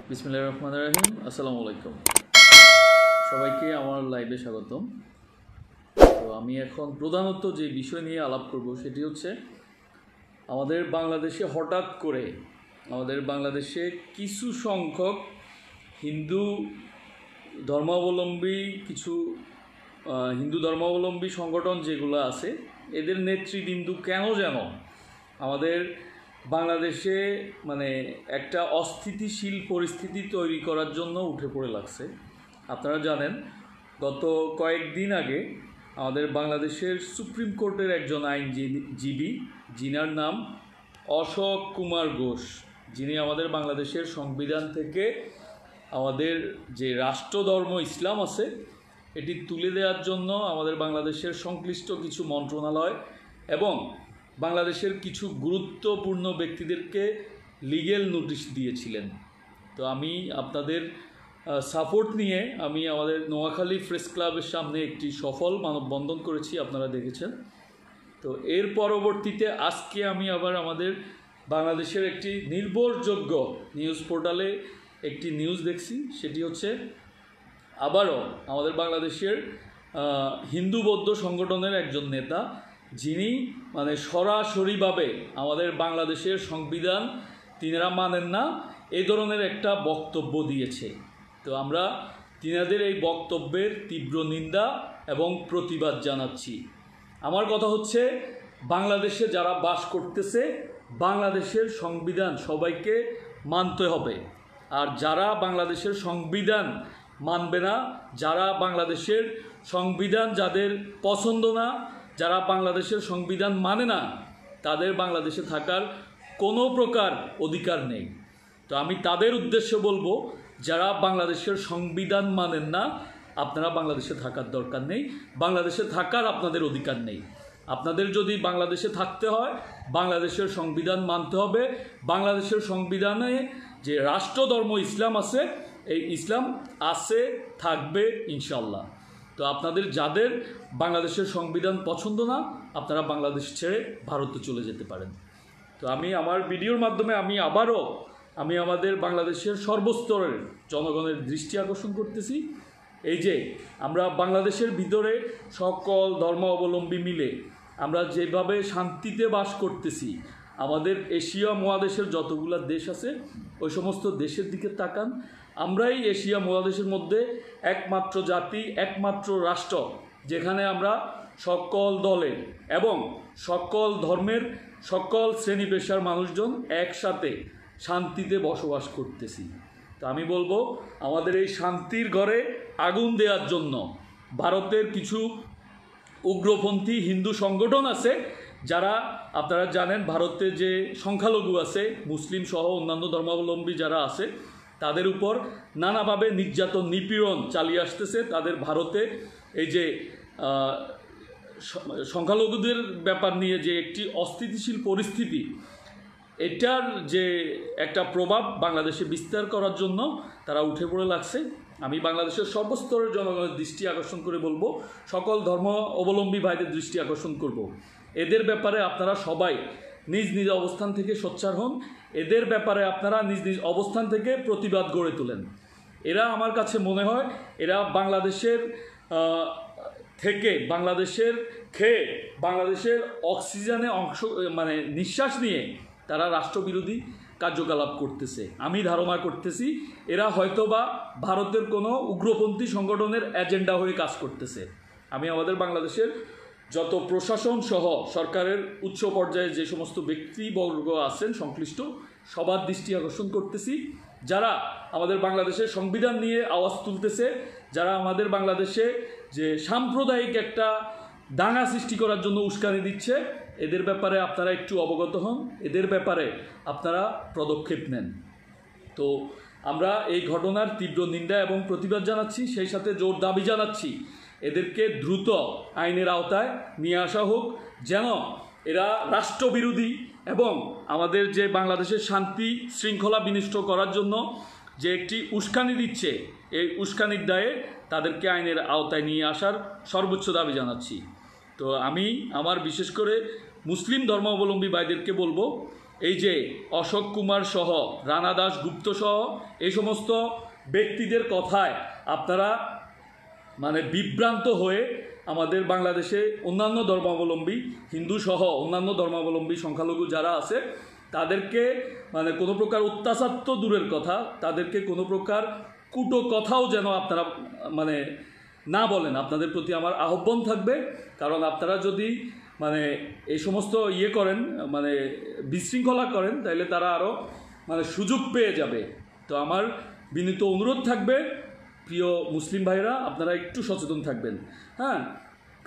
বিসমিল্লাহির রহমানির রহিম। আসসালামু আলাইকুম, সবাইকে আমার লাইভে স্বাগতম। তো আমি এখন প্রধানত যে বিষয় নিয়ে আলাপ করব সেটি হচ্ছে আমাদের বাংলাদেশে হঠাৎ করে আমাদের বাংলাদেশে কিছু সংখ্যক হিন্দু ধর্মাবলম্বী হিন্দু ধর্মাবলম্বী সংগঠন যেগুলো আছে, এদের নেতৃবৃন্দ কেন যেন আমাদের বাংলাদেশে একটা অস্থিতিশীল পরিস্থিতি তৈরি করার জন্য উঠে পড়ে লাগছে। আপনারা জানেন, গত কয়েকদিন আগে আমাদের বাংলাদেশের সুপ্রিম কোর্টের একজন আইনজীবী, যিনার নাম অশোক কুমার ঘোষ, যিনি আমাদের বাংলাদেশের সংবিধান থেকে আমাদের যে রাষ্ট্রধর্ম ইসলাম আছে এটি তুলে দেওয়ার জন্য আমাদের বাংলাদেশের সংশ্লিষ্ট কিছু মন্ত্রণালয় এবং বাংলাদেশের কিছু গুরুত্বপূর্ণ ব্যক্তিদেরকে লিগ্যাল নোটিশ দিয়েছিলেন। তো আমি আপনাদের সাপোর্ট নিয়ে আমি আমাদের নোয়াখালী প্রেস ক্লাবের সামনে একটি সফল মানববন্ধন করেছি, আপনারা দেখেছেন। তো এর পরবর্তীতে আজকে আমি আবার আমাদের বাংলাদেশের একটি নির্ভরযোগ্য নিউজ পোর্টালে একটি নিউজ দেখছি, সেটি হচ্ছে আবারও আমাদের বাংলাদেশের হিন্দু বৌদ্ধ সংগঠনের একজন নেতা, যিনি সরাসরিভাবে আমাদের বাংলাদেশের সংবিধান তিনারা মানেন না, এই ধরনের একটা বক্তব্য দিয়েছে। তো আমরা তিনাদের এই বক্তব্যের তীব্র নিন্দা এবং প্রতিবাদ জানাচ্ছি। আমার কথা হচ্ছে, বাংলাদেশে যারা বাস করতেছে বাংলাদেশের সংবিধান সবাইকে মানতে হবে। আর যারা বাংলাদেশের সংবিধান মানবে না, যারা বাংলাদেশের সংবিধান যাদের পছন্দ না, যারা বাংলাদেশের সংবিধান মানে না, তাদের বাংলাদেশে থাকার কোনো প্রকার অধিকার নেই। তো আমি তাদের উদ্দেশ্যে বলবো, যারা বাংলাদেশের সংবিধান মানেন না, আপনারা বাংলাদেশে থাকার দরকার নেই, বাংলাদেশে থাকার আপনাদের অধিকার নেই। আপনাদের যদি বাংলাদেশে থাকতে হয় বাংলাদেশের সংবিধান মানতে হবে। বাংলাদেশের সংবিধানে যে রাষ্ট্রধর্ম ইসলাম আছে, এই ইসলাম আছে, থাকবে ইনশাল্লাহ। তো আপনাদের যাদের বাংলাদেশের সংবিধান পছন্দ না, আপনারা বাংলাদেশ ছেড়ে ভারতে চলে যেতে পারেন। তো আমি আমার ভিডিওর মাধ্যমে আমি আমাদের বাংলাদেশের সর্বস্তরের জনগণের দৃষ্টি আকর্ষণ করতেছি। এই যে আমরা বাংলাদেশের ভিতরে সকল ধর্ম অবলম্বী মিলে আমরা যেভাবে শান্তিতে বাস করতেছি, আমাদের এশিয়া মহাদেশের যতগুলো দেশ আছে ওই সমস্ত দেশের দিকে তাকান। আমরাই এশিয়া মহাদেশের মধ্যে একমাত্র জাতি, একমাত্র রাষ্ট্র, যেখানে আমরা সকল দলের এবং সকল ধর্মের সকল শ্রেণী পেশার মানুষজন একসাথে শান্তিতে বসবাস করতেছি। তো আমি বলবো, আমাদের এই শান্তির ঘরে আগুন দেওয়ার জন্য ভারতের কিছু উগ্রপন্থী হিন্দু সংগঠন আছে, যারা আপনারা জানেন ভারতে যে সংখ্যালঘু আছে, মুসলিম সহ অন্যান্য ধর্মাবলম্বী যারা আছে, তাদের উপর নানাভাবে নির্যাতন নিপীড়ন চালিয়ে আসতেছে। তাদের ভারতে এই যে সংখ্যালঘুদের ব্যাপার নিয়ে যে একটি অস্থিতিশীল পরিস্থিতি, এটার যে একটা প্রভাব বাংলাদেশে বিস্তার করার জন্য তারা উঠে পড়ে লাগছে। আমি বাংলাদেশের সর্বস্তরের জনগণের দৃষ্টি আকর্ষণ করে বলবো, সকল ধর্ম অবলম্বী ভাইদের দৃষ্টি আকর্ষণ করব, এদের ব্যাপারে আপনারা সবাই নিজ নিজ অবস্থান থেকে সোচ্চার হন। এদের ব্যাপারে আপনারা নিজ নিজ অবস্থান থেকে প্রতিবাদ গড়ে তোলেন। এরা আমার কাছে মনে হয় এরা বাংলাদেশের থেকে বাংলাদেশের খেয়ে বাংলাদেশের অক্সিজেনে নিঃশ্বাস নিয়ে তারা রাষ্ট্রবিরোধী কার্যকলাপ করতেছে। আমি ধারণা করতেছি এরা হয়তোবা ভারতের কোনো উগ্রপন্থী সংগঠনের এজেন্ডা হয়ে কাজ করতেছে। আমি আমাদের বাংলাদেশের যত প্রশাসন সহ সরকারের উচ্চ পর্যায়ে যে সমস্ত ব্যক্তিবর্গ আছেন সংশ্লিষ্ট, সবার দৃষ্টি আকর্ষণ করতেছি, যারা আমাদের বাংলাদেশের সংবিধান নিয়ে আওয়াজ তুলতেছে, যারা আমাদের বাংলাদেশে যে সাম্প্রদায়িক একটা দাঙ্গা সৃষ্টি করার জন্য উস্কানি দিচ্ছে, এদের ব্যাপারে আপনারা একটু অবগত হন, এদের ব্যাপারে আপনারা পদক্ষেপ নেন। তো আমরা এই ঘটনার তীব্র নিন্দা এবং প্রতিবাদ জানাচ্ছি, সেই সাথে জোর দাবি জানাচ্ছি এদেরকে দ্রুত আইনের আওতায় নিয়ে আসা হোক, যেন এরা রাষ্ট্রবিরোধী এবং আমাদের যে বাংলাদেশের শান্তি শৃঙ্খলা বিনষ্ট করার জন্য যে একটি উস্কানি দিচ্ছে, এই উস্কানির দায়ে তাদেরকে আইনের আওতায় নিয়ে আসার সর্বোচ্চ দাবি জানাচ্ছি। তো আমি আমার বিশেষ করে মুসলিম ধর্মাবলম্বী ভাইদেরকে বলবো, এই যে অশোক কুমার সহ, রানা দাস গুপ্ত সহ এই সমস্ত ব্যক্তিদের কথায় আপনারা মানে বিভ্রান্ত হয়ে আমাদের বাংলাদেশে অন্যান্য ধর্মাবলম্বী, হিন্দু সহ অন্যান্য ধর্মাবলম্বী সংখ্যালঘু যারা আছে তাদেরকে মানে কোনো প্রকার অত্যাচার তো দূরের কথা, তাদেরকে কোনো প্রকার কুটো কথাও যেন আপনারা মানে না বলেন। আপনাদের প্রতি আমার আহ্বান থাকবে, কারণ আপনারা যদি মানে এই সমস্ত করেন, মানে বিশৃঙ্খলা করেন, তাহলে তারা আরও মানে সুযোগ পেয়ে যাবে। তো আমার বিনীত অনুরোধ থাকবে, প্রিয় মুসলিম ভাইরা আপনারা একটু সচেতন থাকবেন। হ্যাঁ,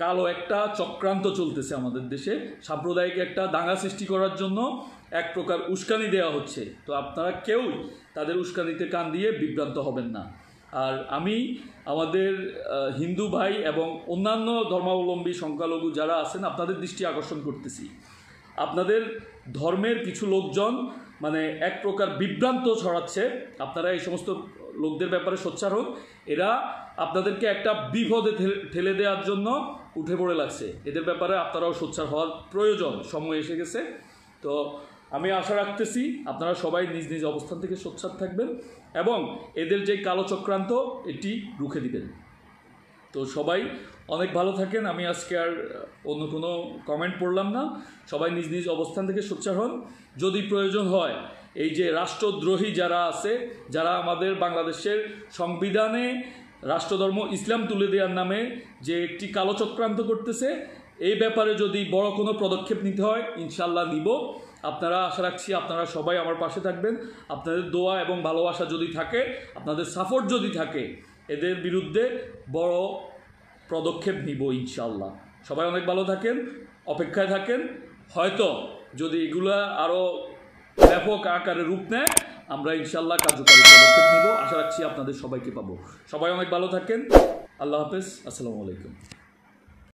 কালো একটা চক্রান্ত চলতেছে আমাদের দেশে, সাম্প্রদায়িক একটা দাঙ্গা সৃষ্টি করার জন্য এক প্রকার উস্কানি দেওয়া হচ্ছে। তো আপনারা কেউই তাদের উস্কানিতে কান দিয়ে বিভ্রান্ত হবেন না। আর আমি আমাদের হিন্দু ভাই এবং অন্যান্য ধর্মাবলম্বী সংখ্যালঘু যারা আছেন আপনাদের দৃষ্টি আকর্ষণ করতেছি, আপনাদের ধর্মের কিছু লোকজন মানে এক প্রকার বিভ্রান্ত ছড়াচ্ছে। আপনারা এই সমস্ত লোকদের ব্যাপারে সোচ্চার হন। এরা আপনাদেরকে একটা বিপদে ঠেলে দেওয়ার জন্য উঠে পড়ে লাগছে। এদের ব্যাপারে আপনারাও সোচ্চার হওয়ার প্রয়োজন, সময় এসে গেছে। তো আমি আশা রাখতেছি আপনারা সবাই নিজ নিজ অবস্থান থেকে সোচ্চার থাকবেন এবং এদের যে কালো চক্রান্ত এটি রুখে দিবেন। তো সবাই অনেক ভালো থাকেন। আমি আজকে আর অন্য কোনো কমেন্ট পড়লাম না। সবাই নিজ নিজ অবস্থান থেকে সোচ্চার হন। যদি প্রয়োজন হয় এই যে রাষ্ট্রদ্রোহী যারা আছে, যারা আমাদের বাংলাদেশের সংবিধানে রাষ্ট্রধর্ম ইসলাম তুলে দেওয়ার নামে যে একটি কালো চক্রান্ত করতেছে, এই ব্যাপারে যদি বড় কোনো পদক্ষেপ নিতে হয় ইনশাল্লাহ নিব। আপনারা আশা রাখছি আপনারা সবাই আমার পাশে থাকবেন। আপনাদের দোয়া এবং ভালোবাসা যদি থাকে, আপনাদের সাপোর্ট যদি থাকে, এদের বিরুদ্ধে বড় পদক্ষেপ নিব ইনশাল্লাহ। সবাই অনেক ভালো থাকেন, অপেক্ষায় থাকেন। হয়তো যদি এগুলা আরও ব্যাপক আকারে রূপ নেয় আমরা ইনশাল্লাহ কার্যকরী পদক্ষেপ নিব। আশা রাখছি আপনাদের সবাইকে পাবো। সবাই অনেক ভালো থাকেন। আল্লাহ হাফেজ। আসসালামু আলাইকুম।